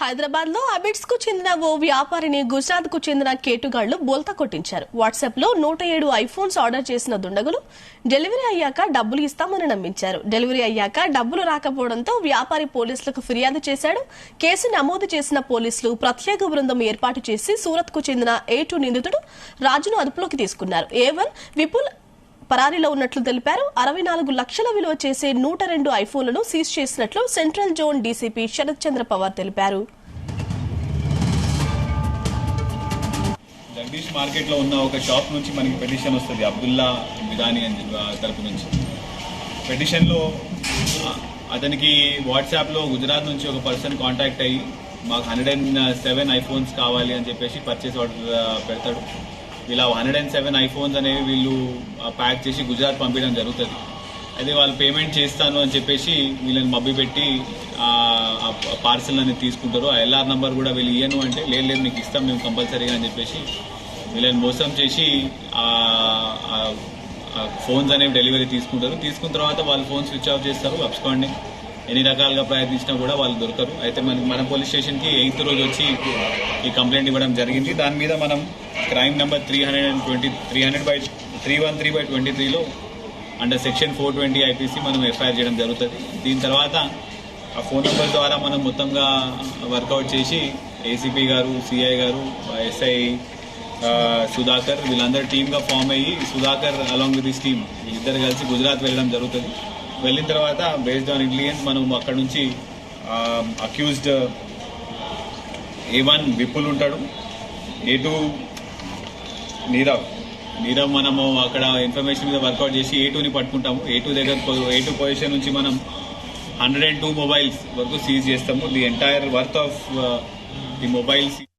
హైదరాబాద్ లో అబిడ్స్ కు చెందిన ఓ వ్యాపారిని గుజరాత్ కు చెందిన కేటుగాళ్లు బోల్తా కొట్టించారు. వాట్సాప్ లో 107 ఐఫోన్స్ ఆర్డర్ చేసిన దుండగులు డెలివరీ అయ్యాక డబ్బులు ఇస్తామని నమ్మించారు. డెలివరీ అయ్యాక డబ్బులు రాకపోవడంతో వ్యాపారి పోలీసులకు ఫిర్యాదు చేశాడు. కేసు నమోదు చేసిన పోలీసులు ప్రత్యేక బృందం ఏర్పాటు చేసి సూరత్ కు చెందిన A2 నిందితుడు రాజును అదుపులోకి తీసుకున్నారు. A1 విపుల్ పరారీలో ఉన్నట్లు తెలిపారు. 64 లక్షల విలువ చేసే 102 ఐఫోన్లను సీజ్ చేసినట్లు సెంట్రల్ జోన్ డీసీపీ శరత్ చంద్ర పవార్ తెలిపారు. జగదీష్ మార్కెట్ లో ఉన్న ఒక షాప్ నుంచి మనకి పెటిషన్ వస్తుంది, అబ్దుల్లా బిదాని అని తరపు నుంచి. పెటిషన్ లో అతనికి వాట్సాప్ లో గుజరాత్ నుంచి ఒక పర్సన్ కాంటాక్ట్ అయ్యి మాకు 107 ఐఫోన్స్ కావాలి అని చెప్పేసి పర్చేస్ ఆర్డర్ పెడతాడు. ఇలా 107 ఐఫోన్స్ అనేవి వీళ్ళు ప్యాక్ చేసి గుజరాత్ పంపించడం జరుగుతుంది. అయితే వాళ్ళు పేమెంట్ చేస్తాను అని చెప్పేసి వీళ్ళని మభ్యపెట్టి పార్సల్ అనేది తీసుకుంటారు. ఆ LR నంబర్ కూడా వీళ్ళు ఇయ్యను అంటే లేదు మీకు ఇస్తాం మేము కంపల్సరీగా అని చెప్పేసి వీళ్ళని మోసం చేసి ఫోన్స్ అనేవి డెలివరీ తీసుకుంటారు. తీసుకున్న తర్వాత వాళ్ళు ఫోన్ స్విచ్ ఆఫ్ చేస్తారు. అబ్స్కాండింగ్ ఎన్ని రకాలుగా ప్రయత్నించినా కూడా వాళ్ళు దొరకరు. అయితే మన పోలీస్ స్టేషన్కి 8th రోజు వచ్చి ఈ కంప్లైంట్ ఇవ్వడం జరిగింది. దాని మీద మనం క్రైమ్ నెంబర్ 313/23లో అండర్ సెక్షన్ 420 IPC మనం FIR చేయడం జరుగుతుంది. దీని తర్వాత ఆ ఫోన్ నెంబర్ ద్వారా మనం మొత్తంగా వర్కౌట్ చేసి ACP గారు, CI గారు, SI సుధాకర్ వీళ్ళందరూ టీమ్గా ఫామ్ అయ్యి Sudhakar along with this team వీళ్ళిద్దరు కలిసి గుజరాత్ వెళ్ళడం జరుగుతుంది. వెళ్ళిన తర్వాత బేస్డ్ ఆన్ ఇంటెలిజెన్స్ మనం అక్కడ నుంచి అక్యూజ్డ్ A1 విపుల్ ఉంటాడు, A2 నీరవ్ మనము అక్కడ ఇన్ఫర్మేషన్ మీద వర్కౌట్ చేసి A2ని పట్టుకుంటాము. A2 పొజిషన్ నుంచి మనం 102 మొబైల్స్ వరకు సీజ్ చేస్తాము. The entire worth of the mobiles